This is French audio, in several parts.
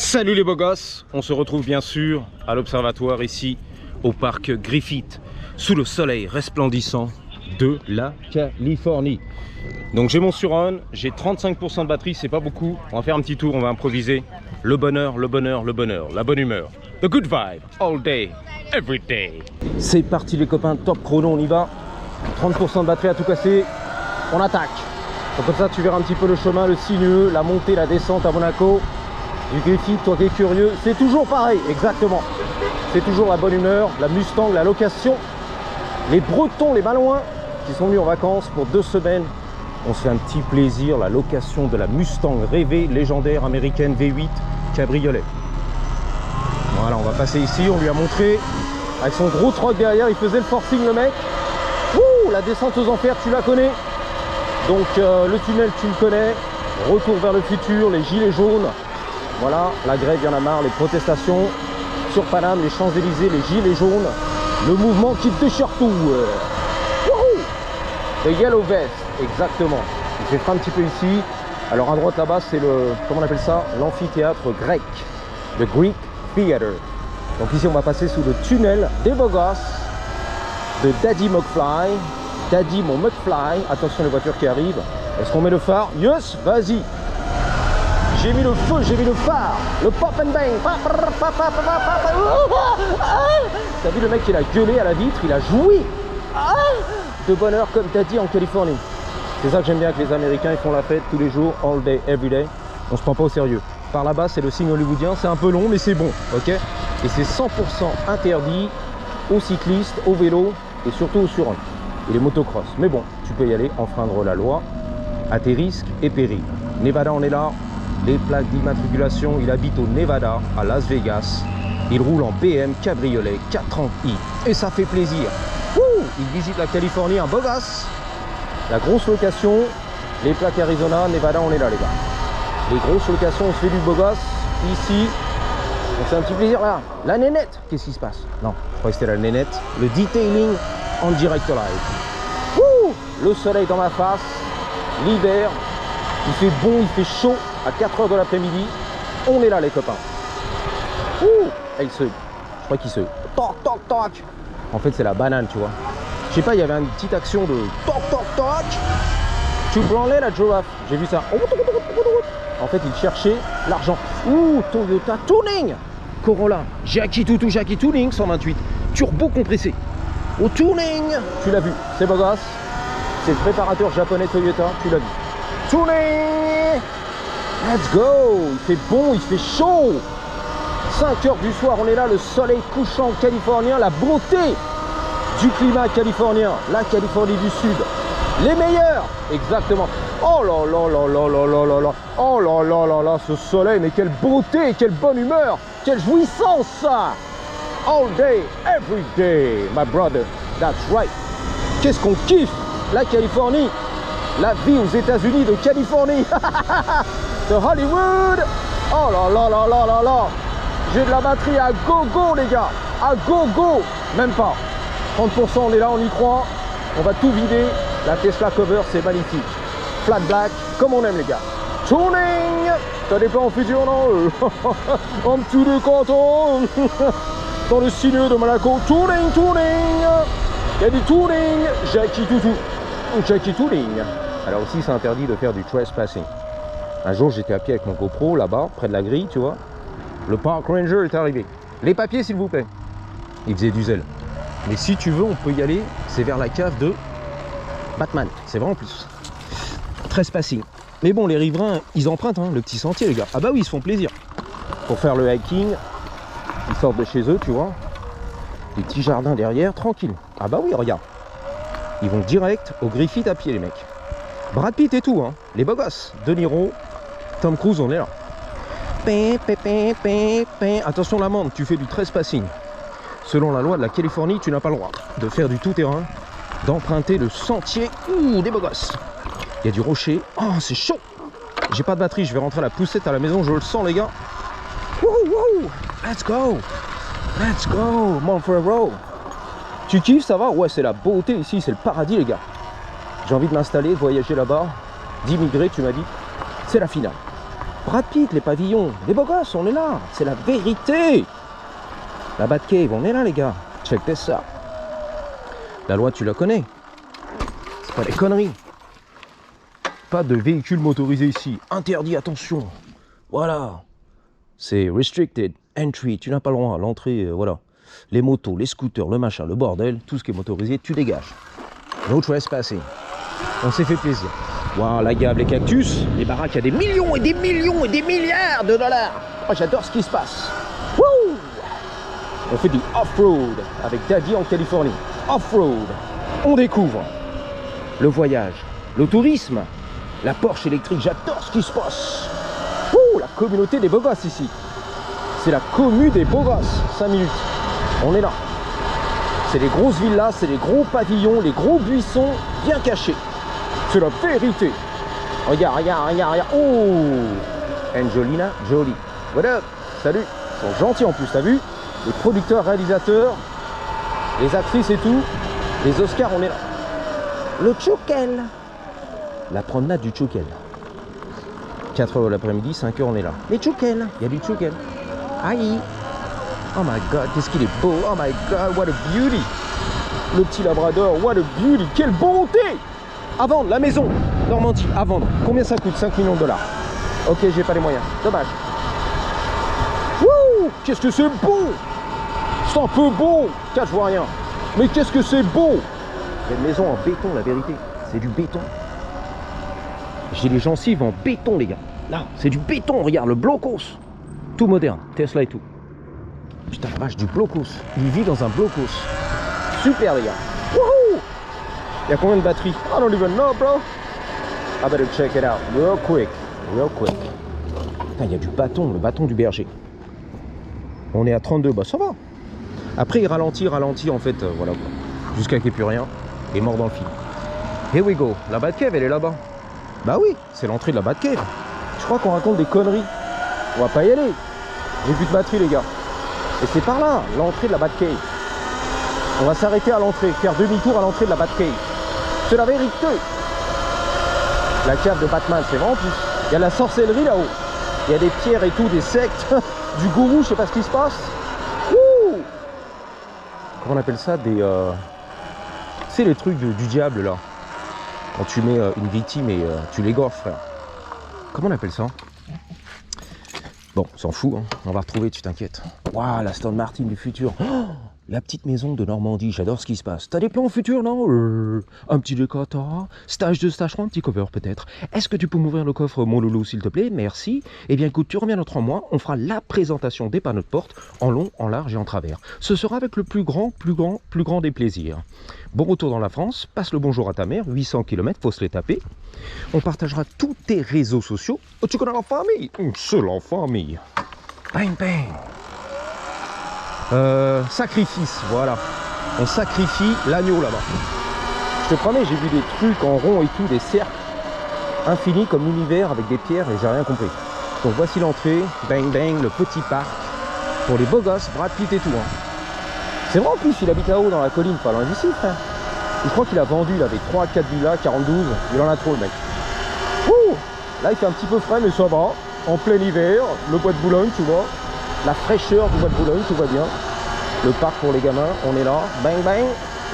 Salut les beaux gosses, on se retrouve bien sûr à l'observatoire ici au parc Griffith sous le soleil resplendissant de la Californie. Donc j'ai mon Suron, j'ai 35% de batterie, c'est pas beaucoup. On va faire un petit tour, on va improviser. Le bonheur, le bonheur, le bonheur, la bonne humeur. The good vibe, all day, every day. C'est parti les copains, top chrono, on y va. 30% de batterie à tout casser, on attaque. Donc comme ça tu verras un petit peu le chemin, le sinueux, la montée, la descente à Monaco. Du Griffith, toi qui es curieux, c'est toujours pareil, exactement. C'est toujours la bonne humeur, la Mustang, la location. Les Bretons, les Malouins, qui sont venus en vacances pour 2 semaines. On se fait un petit plaisir, la location de la Mustang rêvée, légendaire, américaine, V8, cabriolet. Voilà, on va passer ici, on lui a montré, avec son gros truck derrière, il faisait le forcing le mec. Ouh, la descente aux enfers, tu la connais. Donc le tunnel, tu le connais. Retour vers le futur, les gilets jaunes. Voilà, la grève, il y en a marre, les protestations sur Paname, les Champs-Élysées, les gilets jaunes, le mouvement qui déchire tout. The Yellow Vest, exactement. Je vais faire un petit peu ici. Alors à droite là-bas, c'est le, comment on appelle ça, l'amphithéâtre grec, le Greek Theater. Donc ici, on va passer sous le tunnel des beaux gosses de Daddy McFly. Daddy mon McFly. Attention les voitures qui arrivent. Est-ce qu'on met le phare? Yes, vas-y. J'ai mis le feu, j'ai mis le phare, le pop and bang. T'as vu le mec, il a gueulé à la vitre, il a joui de bonheur comme t'as dit en Californie. C'est ça que j'aime bien avec les Américains, ils font la fête tous les jours, all day, every day. On se prend pas au sérieux. Par là-bas, c'est le signe hollywoodien, c'est un peu long, mais c'est bon, ok? Et c'est 100% interdit aux cyclistes, aux vélos et surtout aux Suron et les motocross. Mais bon, tu peux y aller, enfreindre la loi, à tes risques et périls. Nevada, on est là. Les plaques d'immatriculation, il habite au Nevada, à Las Vegas. Il roule en BM cabriolet 430i. Et ça fait plaisir. Ouh, il visite la Californie, un beau gosse. La grosse location, les plaques Arizona, Nevada, on est là les gars. Les grosses locations, on se fait du beau gosse. Ici, on fait un petit plaisir. Là, la nénette, qu'est-ce qui se passe? Non, je crois que c'était la nénette. Le detailing en direct live. Ouh, le soleil dans ma face. L'hiver, il fait bon, il fait chaud. À 4h de l'après-midi, on est là les copains. Ouh, il se, je crois qu'il se toc toc toc. En fait c'est la banane, tu vois. Je sais pas, il y avait une petite action de toc toc toc. Tu branlais la girafe, j'ai vu ça. En fait il cherchait l'argent. Ouh, Toyota Tuning, Corolla, Jackie Toutou, Jackie Tuning 128, turbo compressé. Au tuning, tu l'as vu, c'est beau gosse. C'est le préparateur japonais Toyota, tu l'as vu. Tuning. Let's go! Il fait bon, il fait chaud! 5h du soir, on est là, le soleil couchant californien, la beauté du climat californien, la Californie du Sud. Les meilleurs! Exactement. Oh là là là là là là là là! Oh là là là là, ce soleil, mais quelle beauté, quelle bonne humeur, quelle jouissance ça! All day, every day, my brother, that's right. Qu'est-ce qu'on kiffe, la Californie! La vie aux États-Unis de Californie! De Hollywood. Oh là là là là là là. J'ai de la batterie à gogo les gars. À gogo. Même pas. 30%, on est là, on y croit. On va tout vider. La Tesla Cover, c'est magnifique. Flat black, comme on aime les gars. Tuning. T'as des plans futur, non? Un petit de canton. Dans le sinueux de Monaco. Tuning, tuning. Il y a du tuning. Jackie Toutou. Jackie Tuning. Alors aussi, c'est interdit de faire du trespassing. Un jour, j'étais à pied avec mon GoPro, là-bas, près de la grille, tu vois. Le Park Ranger est arrivé. Les papiers, s'il vous plaît. Il faisait du zèle. Mais si tu veux, on peut y aller. C'est vers la cave de Batman. C'est vrai en plus. Trespassing. Mais bon, les riverains, ils empruntent hein, le petit sentier, les gars. Ah bah oui, ils se font plaisir. Pour faire le hiking, ils sortent de chez eux, tu vois. Des petits jardins derrière, tranquille. Ah bah oui, regarde. Ils vont direct au Griffith à pied, les mecs. Brad Pitt et tout, hein. Les beaux gosses. De Niro, Tom Cruise, on est là. Attention l'amende, tu fais du trespassing. Selon la loi de la Californie, tu n'as pas le droit de faire du tout-terrain, d'emprunter le sentier. Ouh, des beaux gosses. Il y a du rocher. Oh, c'est chaud. J'ai pas de batterie, je vais rentrer à la poussette à la maison, je le sens les gars. Wouhou, let's go. Let's go, Monferrero. Tu kiffes, ça va? Ouais, c'est la beauté ici, c'est le paradis les gars. J'ai envie de m'installer, de voyager là-bas, d'immigrer, tu m'as dit. C'est la finale. Brad Pitt, les pavillons, les beaux gosses, on est là. C'est la vérité. La Batcave, on est là les gars. Check ça. La loi, tu la connais. C'est pas des conneries. Pas de véhicules motorisés ici. Interdit, attention. Voilà. C'est restricted entry. Tu n'as pas le droit à l'entrée, voilà. Les motos, les scooters, le machin, le bordel, tout ce qui est motorisé, tu dégages. No trespassing. On s'est fait plaisir. Waouh, la gave, les cactus, les baraques, il y a des millions et des millions et des milliards de dollars. Oh, j'adore ce qui se passe. Wouh! On fait du off-road avec Daddy en Californie. Off-road. On découvre le voyage, le tourisme, la Porsche électrique. J'adore ce qui se passe. Wouh, la communauté des beaux gosses ici. C'est la commu des beaux gosses. 5 minutes. On est là. C'est les grosses villas, c'est les gros pavillons, les gros buissons bien cachés. C'est la vérité. Regarde, regarde, regarde, regarde. Oh, Angelina Jolie. What up? Salut. Ils sont gentils en plus, t'as vu? Les producteurs, réalisateurs, les actrices et tout. Les Oscars, on est là. Le Tchoukel. La promenade du Tchoukel. 4h l'après-midi, 5h, on est là. Les Tchoukel. Il y a du Tchoukel. Aïe. Oh my god, qu'est-ce qu'il est beau. Oh my god, what a beauty. Le petit labrador, what a beauty. Quelle bonté. À vendre, la maison, Normandie, à vendre. Combien ça coûte? 5 millions de dollars. Ok, j'ai pas les moyens. Dommage. Wouh, qu'est-ce que c'est beau. C'est un peu beau. Tiens, je vois rien. Mais qu'est-ce que c'est beau. Il y a une maison en béton, la vérité. C'est du béton. J'ai les gencives en béton, les gars. Là, c'est du béton. Regarde, le blocos. Tout moderne. Tesla et tout. Putain, la vache, du blocos. Il vit dans un blocos. Super, les gars. Wouhou. Il y a combien de batteries? I don't even know, bro. I better check it out real quick. Real quick. Putain, il y a du bâton, le bâton du berger. On est à 32, bah ça va. Après, il ralentit en fait, voilà quoi. Jusqu'à qu'il n'y ait plus rien. Il est mort dans le film. Here we go. La Batcave, elle est là-bas. Bah oui, c'est l'entrée de la Batcave. Je crois qu'on raconte des conneries. On va pas y aller. J'ai plus de batterie, les gars. Et c'est par là, l'entrée de la Batcave. On va s'arrêter à l'entrée, faire demi-tour à l'entrée de la Batcave. C'est la vérité. La cave de Batman, c'est vraiment plus. Il y a la sorcellerie là-haut. Il y a des pierres et tout, des sectes, du gourou, je sais pas ce qui se passe. Ouh. Comment on appelle ça? Des. C'est les trucs du diable là. Quand tu mets une victime et tu l'égorges, frère. Comment on appelle ça? Bon, on s'en fout, hein. On va retrouver, tu t'inquiètes. Waouh, la Aston Martin du futur. Oh, la petite maison de Normandie, j'adore ce qui se passe. T'as des plans au futur, non? Un petit décorateur, stage de stageron, un petit cover peut-être. Est-ce que tu peux m'ouvrir le coffre, mon loulou, s'il te plaît? Merci. Eh bien, écoute, tu reviens dans 3 mois, on fera la présentation des panneaux de porte en long, en large et en travers. Ce sera avec le plus grand des plaisirs. Bon retour dans la France, passe le bonjour à ta mère, 800 km, faut se les taper. On partagera tous tes réseaux sociaux. Oh, tu connais la famille? C'est la famille. Bang, bang. Sacrifice, voilà. On sacrifie l'agneau là-bas. Je te promets, j'ai vu des trucs en rond et tout, des cercles infinis comme l'univers avec des pierres et j'ai rien compris. Donc voici l'entrée, bang bang, le petit parc pour les beaux gosses, Brad Pitt et tout. Hein. C'est vrai en plus, il habite là-haut dans la colline, pas loin d'ici, frère. Je crois qu'il a vendu, il avait 3 4 villas, 42, il en a trop le mec. Ouh, là il fait un petit peu frais mais ça va. En plein hiver, le bois de Boulogne, tu vois. La fraîcheur du bois de Boulogne, tout va bien. Le parc pour les gamins, on est là. Bang bang,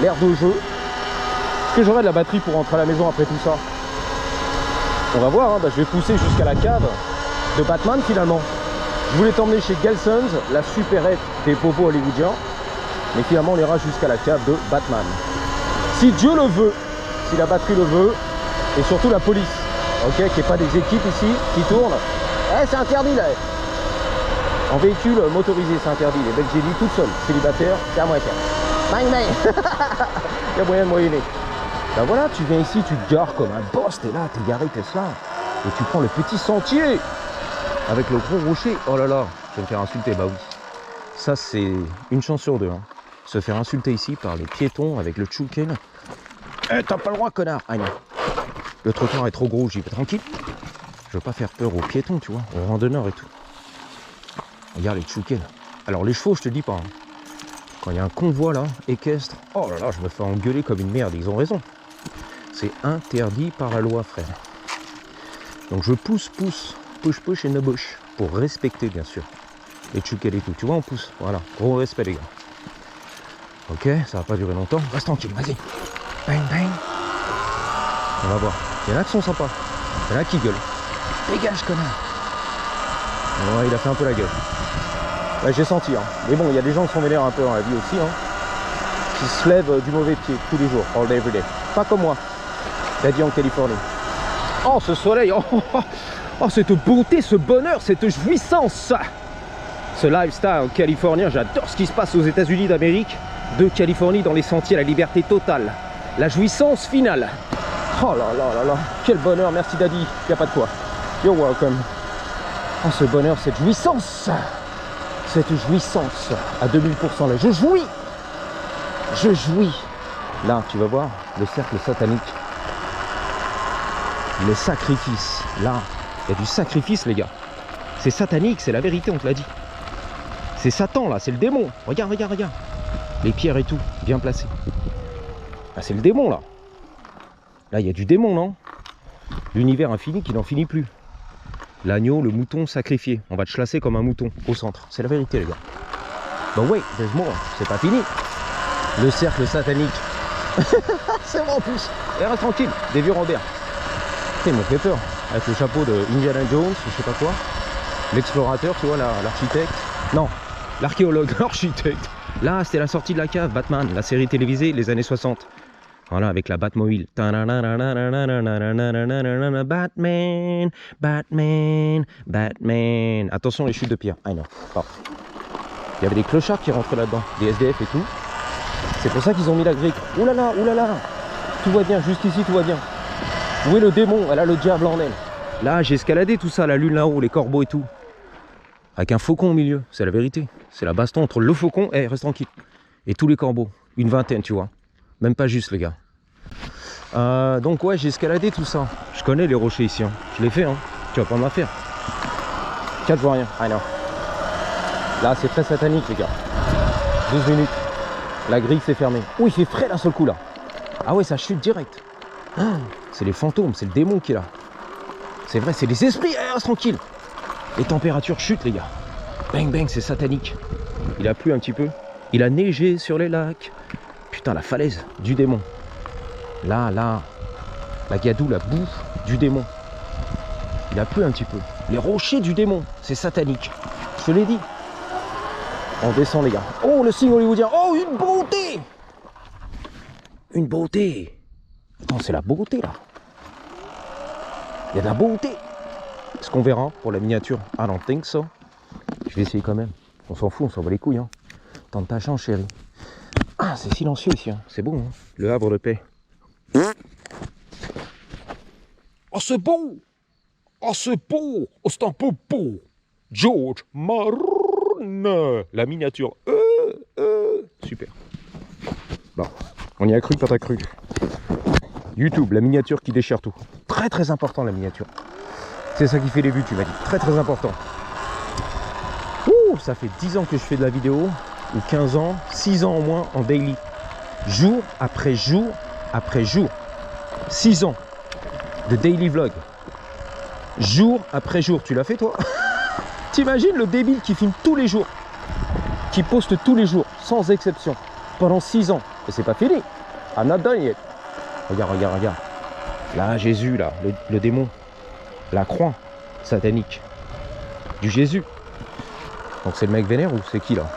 l'air de jeu. Est-ce que j'aurai de la batterie pour rentrer à la maison après tout ça? On va voir, hein. Bah, je vais pousser jusqu'à la cave de Batman finalement. Je voulais t'emmener chez Gelson's, la supérette des bobos hollywoodiens. Mais finalement on ira jusqu'à la cave de Batman. Si Dieu le veut, si la batterie le veut, et surtout la police, ok, qu'il n'y ait pas des équipes ici qui tournent. Eh, c'est interdit là. En véhicule motorisé, c'est interdit. Les Belges, j'ai dit toute seule, célibataire, c'est à moi faire. Bang bang. Il y a moyen de moyenner. Ben voilà, tu viens ici, tu te gares comme un boss, t'es là, t'es garé Tesla. Et tu prends le petit sentier avec le gros rocher. Oh là là, je vais me faire insulter, bah oui. Ça, c'est une chance sur deux. Hein. Se faire insulter ici par les piétons avec le tchouken. Eh, t'as pas le droit, connard. Ah non. Le trottoir est trop gros, j'y vais tranquille. Je veux pas faire peur aux piétons, tu vois, aux randonneurs et tout. Regarde les tchoukens. Alors les chevaux, je te dis pas. Hein. Quand il y a un convoi là, équestre, oh là là, je me fais engueuler comme une merde. Ils ont raison. C'est interdit par la loi, frère. Donc je pousse push in the bush. Pour respecter, bien sûr. Les tchouquettes et tout. Tu vois, on pousse. Voilà. Gros respect, les gars. Ok, ça va pas durer longtemps. Reste tranquille, vas-y. Bang, bang. On va voir. Il y en a qui sont sympas. Il y en a qui gueulent. Dégage, connard. Ouais, il a fait un peu la gueule. Ouais, j'ai senti. Hein. Mais bon, il y a des gens qui sont vénères un peu dans la vie aussi. Hein, qui se lèvent du mauvais pied tous les jours. All day, every day. Pas comme moi. Daddy en Californie. Oh, ce soleil. Oh, cette beauté, ce bonheur, cette jouissance. Ce lifestyle californien. J'adore ce qui se passe aux États-Unis d'Amérique. De Californie dans les sentiers, la liberté totale. La jouissance finale. Oh là là là là. Quel bonheur. Merci Daddy. Y a pas de quoi. You're welcome. Oh, ce bonheur, cette jouissance. Cette jouissance à 2000% là. Je jouis. Je jouis. Là, tu vas voir le cercle satanique. Le sacrifice. Là, il y a du sacrifice, les gars. C'est satanique, c'est la vérité, on te l'a dit. C'est Satan, là, c'est le démon. Regarde, regarde, regarde. Les pierres et tout, bien placées. Ah, c'est le démon, là. Là, il y a du démon, non? L'univers infini qui n'en finit plus. L'agneau, le mouton sacrifié. On va te chasser comme un mouton au centre. C'est la vérité, les gars. Bah ouais, there's more. C'est pas fini. Le cercle satanique. C'est vrai en plus. Et reste tranquille. Des vieux Robert. Ils m'ont fait peur. Avec le chapeau de Indiana Jones, je sais pas quoi. L'explorateur, tu vois, l'architecte. Non, l'archéologue, l'architecte. Là, c'était la sortie de la cave, Batman, la série télévisée, les années 60. Voilà, avec la Batmobile. Batman, Batman, Batman. Attention les chutes de pierre. Ah non, oh. Il y avait des clochards qui rentraient là-dedans, des SDF et tout. C'est pour ça qu'ils ont mis la grille. Oulala, oulala. Tout va bien, jusqu'ici tout va bien. Où est le démon? Elle a le diable en elle. Là, j'ai escaladé tout ça, la lune là-haut, les corbeaux et tout. Avec un faucon au milieu, c'est la vérité. C'est la baston entre le faucon, reste tranquille, et tous les corbeaux. Une vingtaine, tu vois. Même pas juste, les gars. Donc ouais, j'ai escaladé tout ça. Je connais les rochers ici. Hein. Je l'ai fait, hein. Tu vas pas m'en faire. 4 vois rien. Ah non. Là, c'est très satanique, les gars. 12 minutes. La grille s'est fermée. Oh, il fait frais d'un seul coup, là. Ah ouais, ça chute direct. Ah, c'est les fantômes, c'est le démon qui est là. C'est vrai, c'est les esprits. Reste tranquille. Les températures chutent, les gars. Bang, bang, c'est satanique. Il a plu un petit peu. Il a neigé sur les lacs. Putain, la falaise du démon. Là, là. La gadoue, la boue du démon. Il a plu un petit peu. Les rochers du démon. C'est satanique. Je te l'ai dit. On descend, les gars. Oh, le signe hollywoodien. Oh, une beauté. Une beauté. Attends, c'est la beauté, là. Il y a de la beauté. Est-ce qu'on verra pour la miniature? I don't think so. Je vais essayer quand même. On s'en fout, on s'en bat les couilles. Hein. Tente ta chance, chérie. Ah, c'est silencieux ici. Hein. C'est beau, hein. Le havre de paix. Oh, c'est beau. Oh, c'est beau. Oh, c'est un peu beau. George Marne. La miniature. Super. Bon, on y a cru, pas t'as cru. YouTube, la miniature qui déchire tout. Très très important, la miniature. C'est ça qui fait les vues, tu m'as dit. Très très important. Ouh, ça fait 10 ans que je fais de la vidéo, ou 15 ans, 6 ans au moins en daily. Jour après jour après jour. 6 ans de daily vlog. Jour après jour. Tu l'as fait toi? T'imagines le débile qui filme tous les jours, qui poste tous les jours, sans exception, pendant 6 ans. Et c'est pas fini. I'm not done yet. Regarde, regarde, regarde. Là, Jésus, là, le démon. La croix satanique du Jésus. Donc c'est le mec vénère ou c'est qui là?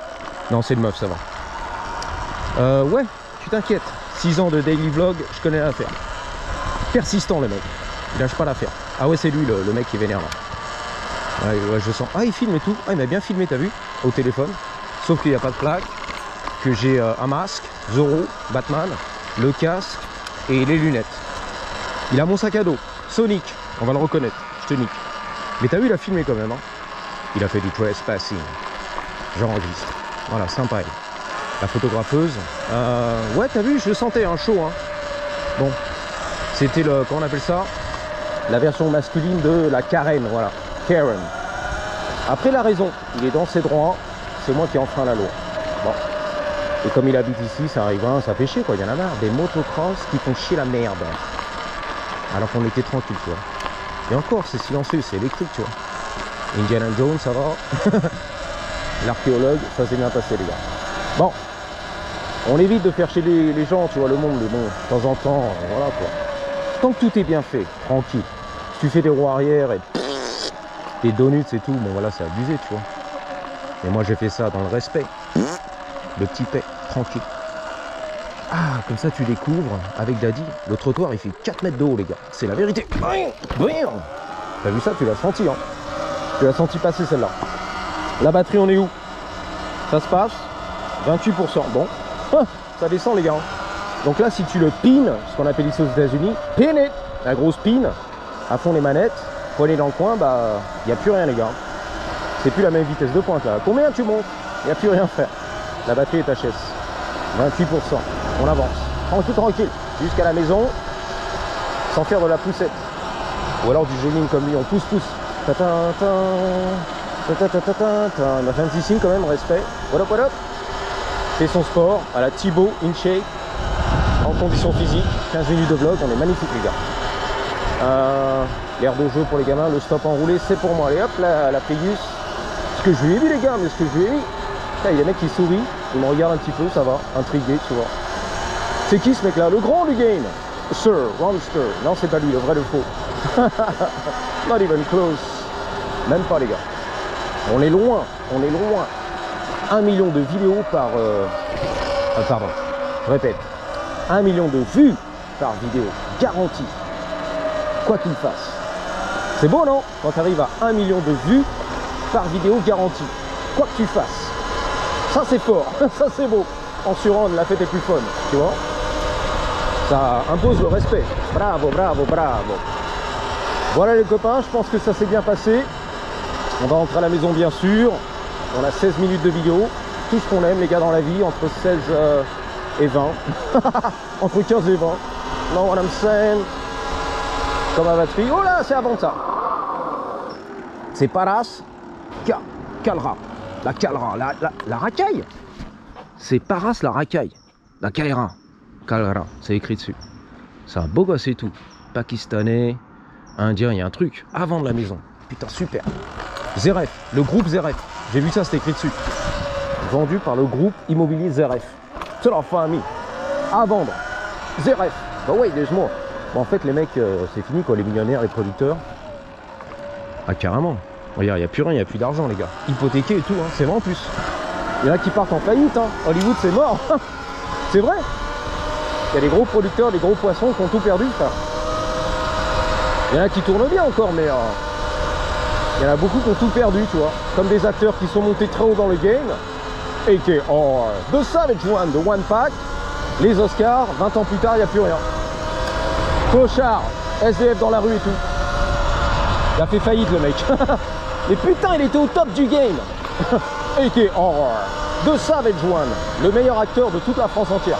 Non, c'est le meuf, ça va. Ouais, tu t'inquiètes. 6 ans de daily vlog, je connais l'affaire. Persistant le mec. Il lâche pas l'affaire. Ah ouais, c'est lui le mec qui est vénère là. Ouais, je sens. Ah, il filme et tout. Ah, il m'a bien filmé, t'as vu? Au téléphone. Sauf qu'il n'y a pas de plaque. Que j'ai un masque, Zorro, Batman, le casque et les lunettes. Il a mon sac à dos, Sonic. On va le reconnaître, je te nique. Mais t'as vu, il a filmé quand même. Hein, il a fait du trespassing. J'enregistre. Voilà, sympa. La photographeuse. Ouais, t'as vu, je le sentais, un chaud. Hein. Bon, c'était le, comment on appelle ça? La version masculine de la Karen, voilà. Karen. Après, la raison, il est dans ses droits. C'est moi qui enfreins la loi. Bon. Et comme il habite ici, ça arrive, hein, ça fait chier quoi, il y en a marre. Des motocross qui font chier la merde. Alors qu'on était tranquille, tu vois. Et encore, c'est silencieux, c'est électrique, tu vois. Indiana Jones, ça va. L'archéologue, ça s'est bien passé les gars. Bon, on évite de faire chez les gens, tu vois, le monde, mais bon, de temps en temps, voilà quoi. Tant que tout est bien fait, tranquille. Si tu fais des roues arrière et des donuts et tout, bon voilà, c'est abusé, tu vois. Et moi j'ai fait ça dans le respect. Le petit paix, tranquille. Ah, comme ça tu découvres avec Daddy. Le trottoir il fait 4 mètres de haut les gars. C'est la vérité. T'as vu ça, tu l'as senti hein. Tu l'as senti passer celle-là. La batterie on est où? Ça se passe 28%. Bon, ça descend les gars. Donc là si tu le pines, ce qu'on appelle ici aux États-Unis, pin it, la grosse pine, à fond les manettes, poignet dans le coin, bah il n'y a plus rien les gars. C'est plus la même vitesse de pointe là. Combien tu montes? Il n'y a plus rien à faire. La batterie est HS. 28%. On avance. Tranquille, tranquille. Jusqu'à la maison. Sans faire de la poussette. Ou alors du jogging comme lui. On pousse. On a fait un petit signe quand même. Respect. What up. Fait son sport à la Thibaut in shape. En condition physique. 15 minutes de vlog. On est magnifique les gars. L'air de jeu pour les gamins. Le stop enroulé c'est pour moi. Allez hop la Prius. Ce que je lui ai mis les gars. Mais ce que je lui ai mis. Il y a des mecs qui sourient, ils me regardent un petit peu, ça va, intrigué, tu vois. C'est qui ce mec là? Le grand du game? Sir, Ronster. Non, c'est pas lui, le vrai, le faux. Not even close. Même pas les gars. On est loin. 1 million de vidéos par... pardon, je répète. 1 million de vues par vidéo, garantie. Quoi qu'il fasse. C'est beau non? Quand tu arrives à 1 million de vues par vidéo garantie. Quoi que tu fasses. Ça c'est fort, ça c'est beau. En surrun, la fête est plus fun, tu vois. Ça impose le respect. Bravo. Voilà les copains, je pense que ça s'est bien passé. On va rentrer à la maison bien sûr. On a 16 minutes de vidéo. Tout ce qu'on aime les gars dans la vie, entre 16 et 20. Entre 15 et 20. Non, what I'm saying. Comme la batterie. Oh là, c'est avant ça. C'est Paras Calra. La Calra, la racaille. C'est Paras la racaille. La Calra. C'est écrit dessus. C'est un beau gosse et tout. Pakistanais, indien, il y a un truc. Avant de la maison. Putain, super. Zeref, le groupe Zeref. J'ai vu ça, c'était écrit dessus. Vendu par le groupe immobilier Zeref. C'est leur famille. À vendre. Zeref. Bah ouais, there's more. Bon, en fait, les mecs, c'est fini quoi, les millionnaires, les producteurs. Ah, carrément. Regarde, il n'y a plus rien, il n'y a plus d'argent les gars. Hypothéqué et tout, hein. C'est vrai en plus. Il y en a qui partent en faillite, hein. Hollywood c'est mort. C'est vrai. Il y a des gros producteurs, des gros poissons qui ont tout perdu, frère. Il y en a qui tournent bien encore, mais il y en a beaucoup qui ont tout perdu, tu vois. Comme des acteurs qui sont montés très haut dans le game. Et qui est The Savage One, de One Pack. Les Oscars, 20 ans plus tard, il n'y a plus rien. Clochard, SDF dans la rue et tout. Il a fait faillite le mec. Mais putain, il était au top du game. A.K.A. Horror. The Savage One, le meilleur acteur de toute la France entière.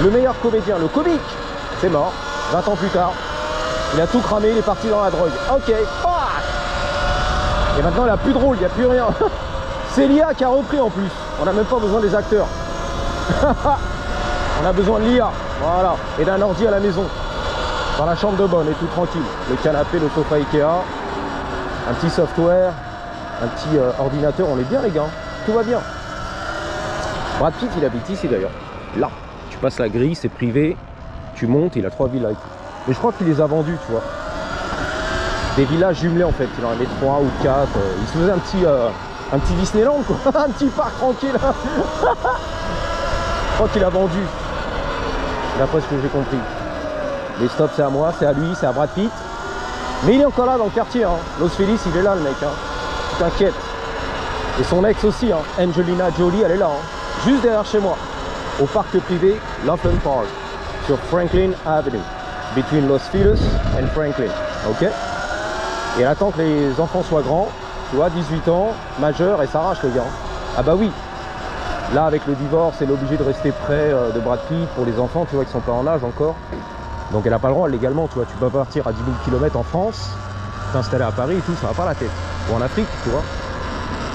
Le meilleur comédien, le comique. C'est mort, 20 ans plus tard. Il a tout cramé, il est parti dans la drogue. Ok, fuck. Et maintenant il a plus de rôle, il n'y a plus rien. C'est l'IA qui a repris en plus. On n'a même pas besoin des acteurs. On a besoin de l'IA. Voilà. Et d'un ordi à la maison. Dans la chambre de bonne et tout tranquille. Le canapé, le sofa Ikea, un petit software, un petit ordinateur. On est bien les gars, tout va bien. Brad Pitt il habite ici d'ailleurs. Là, tu passes la grille, c'est privé. Tu montes, il a 3 villas et tout. Mais je crois qu'il les a vendus, tu vois. Des villages jumelés en fait. Il en avait 3 ou 4. Il se faisait un petit Disneyland quoi. Un petit parc tranquille. Je crois qu'il a vendu. D'après ce que j'ai compris. Les stops c'est à moi, c'est à lui, c'est à Brad Pitt. Mais il est encore là dans le quartier, hein. Los Feliz, il est là le mec, hein. T'inquiète. Et son ex aussi, hein. Angelina Jolie, elle est là, hein. Juste derrière chez moi. Au parc privé Laughlin Park. Sur Franklin Avenue. Between Los Feliz and Franklin. Ok. Et elle attend que les enfants soient grands. Tu vois, 18 ans, majeur, et s'arrache le gars. Ah bah oui. Là avec le divorce, elle est obligée de rester près de Brad Pitt pour les enfants, tu vois, qui sont pas en âge encore. Donc elle n'a pas le droit légalement, tu vois, tu peux pas partir à 10 000 km en France, t'installer à Paris et tout, ça va pas la tête. Ou en Afrique, tu vois.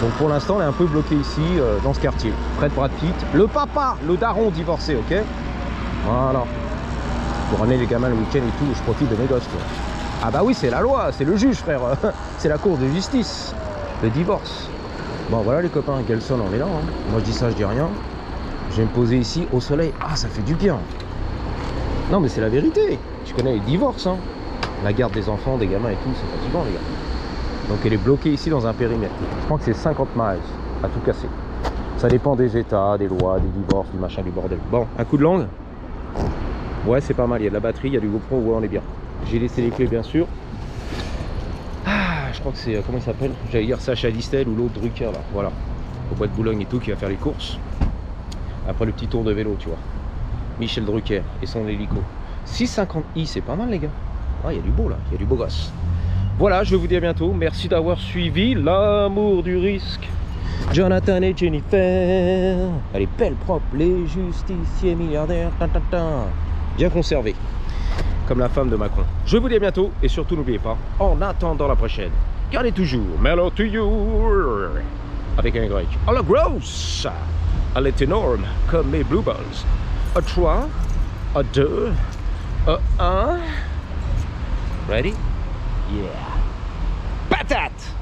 Donc pour l'instant, elle est un peu bloquée ici, dans ce quartier, près de Brad Pitt. Le papa, le daron divorcé, ok. Voilà. Pour ramener les gamins le week-end et tout, je profite de mes gosses, tu vois. Ah bah oui, c'est la loi, c'est le juge, frère. C'est la cour de justice. de divorce. Bon voilà les copains, Gelson on est là, hein. Moi je dis ça, je dis rien. Je vais me poser ici au soleil. Ah, ça fait du bien. Non mais c'est la vérité. Tu connais les divorces, hein. La garde des enfants, des gamins et tout, c'est fatigant les gars. Donc elle est bloquée ici dans un périmètre. Je crois que c'est 50 miles à tout casser. Ça dépend des états, des lois, des divorces, du machin, du bordel. Bon, un coup de langue. Ouais, c'est pas mal. Il y a de la batterie, il y a du GoPro. Ouais, on est bien. J'ai laissé les clés, bien sûr. Ah, je crois que c'est... Comment il s'appelle? J'allais dire Sacha Distel ou l'autre Drucker, là. Voilà. Au bois de Boulogne et tout, qui va faire les courses. Après le petit tour de vélo, tu vois. Michel Drucker et son hélico. 650i, c'est pas mal, les gars. Ah, il y a du beau, là. Il y a du beau gosse. Voilà, je vous dis à bientôt. Merci d'avoir suivi l'amour du risque. Jonathan et Jennifer. Elle est belle, propre, les justiciers milliardaires. Bien conservée. Comme la femme de Macron. Je vous dis à bientôt. Et surtout, n'oubliez pas, en attendant la prochaine, gardez toujours Mellow to You. Avec un Y. À la grosse. Elle est énorme, comme mes Blue Balls. À 3, à 2, à 1. Ready? Yeah. Patate!